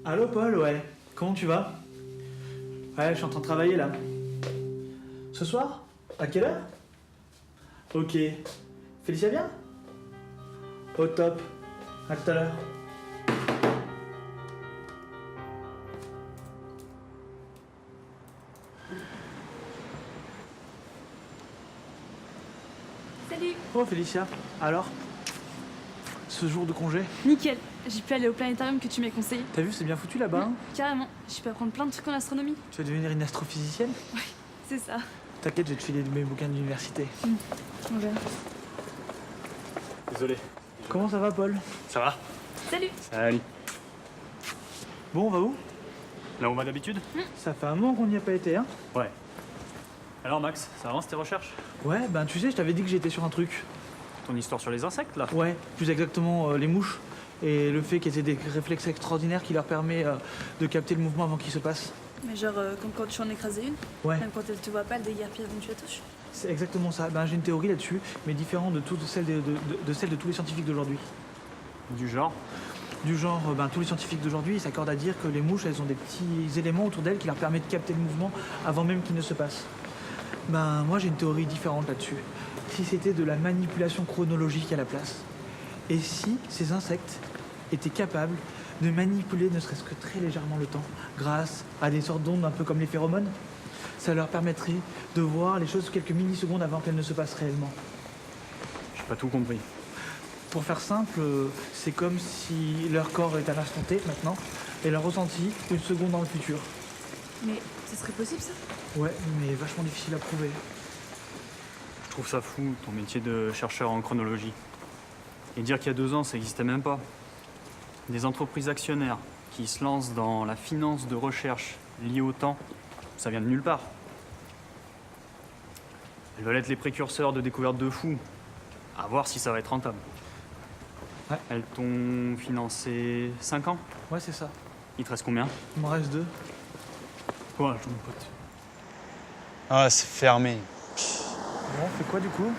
Allô Paul, ouais. Comment tu vas? Ouais, je suis en train de travailler là. Ce soir? À quelle heure? Ok. Félicia bien? Au top. À tout à l'heure. Salut. Oh Félicia, alors? Ce jour de congé? Nickel. J'ai pu aller au planétarium que tu m'as conseillé. T'as vu, c'est bien foutu là-bas, hein? Carrément. J'ai pu apprendre plein de trucs en astronomie. Tu vas devenir une astrophysicienne? C'est ça. T'inquiète, je vais te filer mes bouquins d'université. On verra. Désolé. Comment ça va Paul? Ça va? Salut. Salut. Bon, on va où? Là où on va d'habitude? Ça fait un moment qu'on n'y a pas été, hein? Ouais. Alors Max, ça avance tes recherches? Ouais, ben tu sais, je t'avais dit que j'étais sur un truc. Ton histoire sur les insectes là? Ouais, plus exactement les mouches. Et le fait qu'ils aient des réflexes extraordinaires qui leur permet de capter le mouvement avant qu'il se passe. Mais genre, comme quand tu en écrases une, Ouais, même quand elle te voit pas, elle déguerpille avant que tu la touches. c'est exactement ça. Ben, j'ai une théorie là-dessus, mais différente de toutes celles de celle de tous les scientifiques d'aujourd'hui. Du genre? Du genre, ben, tous les scientifiques d'aujourd'hui ils s'accordent à dire que les mouches, elles ont des petits éléments autour d'elles qui leur permettent de capter le mouvement avant même qu'il ne se passe. Ben, moi j'ai une théorie différente là-dessus. Si c'était de la manipulation chronologique à la place, et si ces insectes étaient capables de manipuler ne serait-ce que très légèrement le temps, grâce à des sortes d'ondes un peu comme les phéromones, ça leur permettrait de voir les choses quelques millisecondes avant qu'elles ne se passent réellement. J'ai pas tout compris. Pour faire simple, c'est comme si leur corps est à l'instant T maintenant, et leur ressenti une seconde dans le futur. Mais ce serait possible ça? Ouais, mais vachement difficile à prouver. Je trouve ça fou, ton métier de chercheur en chronologie. Et dire qu'il y a 2 ans, ça n'existait même pas. Des entreprises actionnaires qui se lancent dans la finance de recherche liée au temps, ça vient de nulle part. Elles veulent être les précurseurs de découvertes de fous. À voir si ça va être rentable. Ouais. Elles t'ont financé 5 ans? Ouais, c'est ça. Il te reste combien? Il m'en reste 2. Courage, mon pote. Ah, c'est fermé. Bon, on fait quoi du coup?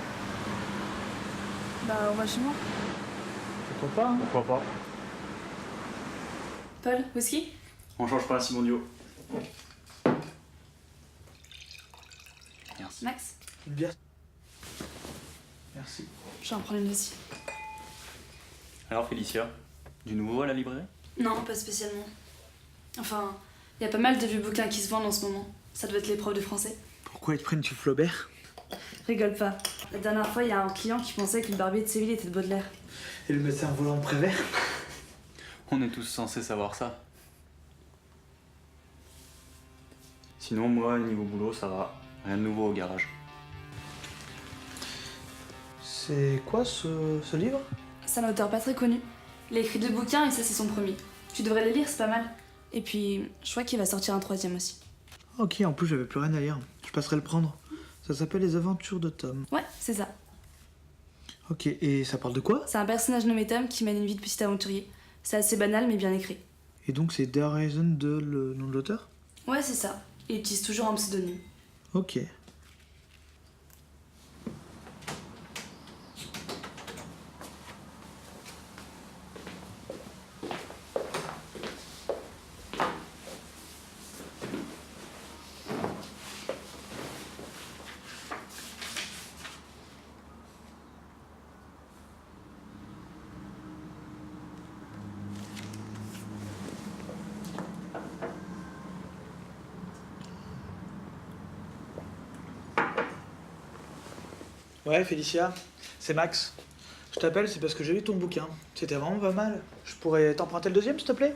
Bah, on va chez moi. Pourquoi pas, hein? Pourquoi pas? Paul, whisky? On change pas, Simon Dio. Merci. Max? Une bière. Merci. Je vais en prendre une aussi. Alors Félicia, du nouveau à la librairie? Non, pas spécialement. Enfin, il y a pas mal de vieux bouquins qui se vendent en ce moment. Ça doit être les profs de français. Pourquoi ils te prennent sur Flaubert? Rigole pas. La dernière fois, il y a un client qui pensait que le barbier de Séville était de Baudelaire. Et le médecin volant de Prévert? On est tous censés savoir ça. Sinon, moi, niveau boulot, ça va. Rien de nouveau au garage. C'est quoi ce livre? C'est un auteur pas très connu. Il a écrit 2 bouquins et ça, c'est son premier. Tu devrais les lire, c'est pas mal. Et puis, je crois qu'il va sortir un 3e aussi. Ok, en plus j'avais plus rien à lire. Je passerai le prendre. Ça s'appelle Les Aventures de Tom. Ouais, c'est ça. Ok, et ça parle de quoi? C'est un personnage nommé Tom qui mène une vie de petit aventurier. C'est assez banal mais bien écrit. Et donc c'est The Horizon de le nom de l'auteur? Ouais, c'est ça. Il utilise toujours un pseudonyme. Ok. Ouais, Félicia, c'est Max. Je t'appelle, c'est parce que j'ai lu ton bouquin. C'était vraiment pas mal. Je pourrais t'emprunter le 2e, s'il te plaît?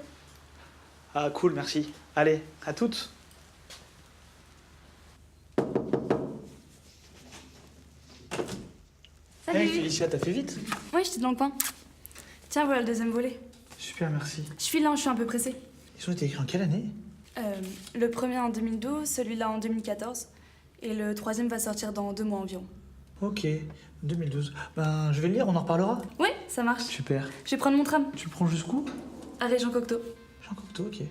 Ah, cool, merci. Allez, à toutes. Salut. Hey, Félicia, t'as fait vite? Ouais, j'étais dans le coin. Tiens, voilà le 2e volet. Super, merci. Je file là, je suis un peu pressée. Ils ont été écrits en quelle année? Le premier en 2012, celui-là en 2014. Et le 3e va sortir dans 2 mois environ. Ok, 2012. Ben, je vais le lire, on en reparlera. Ouais, ça marche. Super. Je vais prendre mon tram. Tu le prends jusqu'où? Arrêt Jean Cocteau. Jean Cocteau, ok.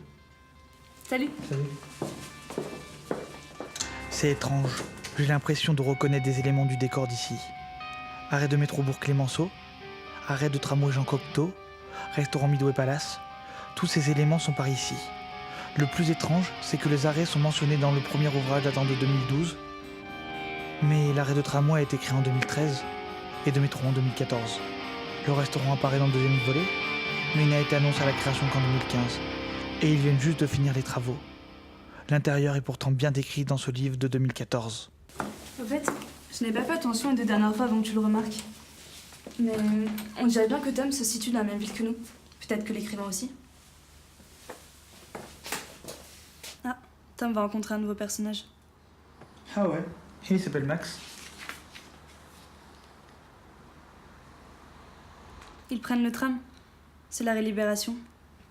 Salut. Salut. C'est étrange. J'ai l'impression de reconnaître des éléments du décor d'ici. Arrêt de métro Bourg Clémenceau, arrêt de tramway Jean Cocteau, restaurant Midway Palace. Tous ces éléments sont par ici. Le plus étrange, c'est que les arrêts sont mentionnés dans le premier ouvrage datant de 2012, mais l'arrêt de tramway a été créé en 2013 et de métro en 2014. Le restaurant apparaît dans le deuxième volet, mais il n'a été annoncé à la création qu'en 2015, et ils viennent juste de finir les travaux. L'intérieur est pourtant bien décrit dans ce livre de 2014. Au fait, je n'ai pas fait attention les 2 dernières fois avant que tu le remarques. Mais on dirait bien que Tom se situe dans la même ville que nous. Peut-être que l'écrivain aussi. Ah, Tom va rencontrer un nouveau personnage. Ah ouais, il s'appelle Max. Ils prennent le tram. C'est l'arrêt Libération.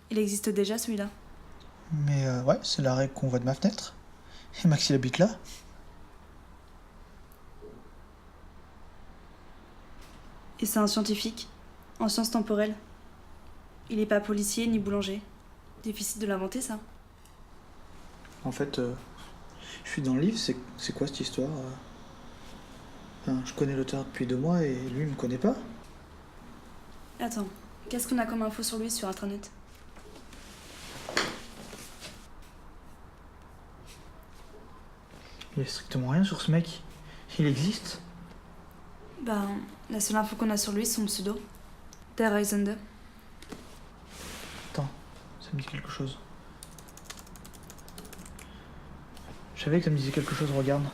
Il existe déjà celui-là. Mais ouais, c'est l'arrêt qu'on voit de ma fenêtre. Et Max, il habite là. Et c'est un scientifique, en sciences temporelles. Il n'est pas policier ni boulanger. Difficile de l'inventer, ça. En fait, je suis dans le livre, c'est quoi cette histoire Enfin, je connais l'auteur depuis 2 mois et lui, il me connaît pas. Attends, qu'est-ce qu'on a comme info sur lui sur Internet? Il y a strictement rien sur ce mec. Il existe. Ben, la seule info qu'on a sur lui, c'est son pseudo. Der Reisende. Attends, ça me dit quelque chose. Je savais que ça me disait quelque chose, regarde.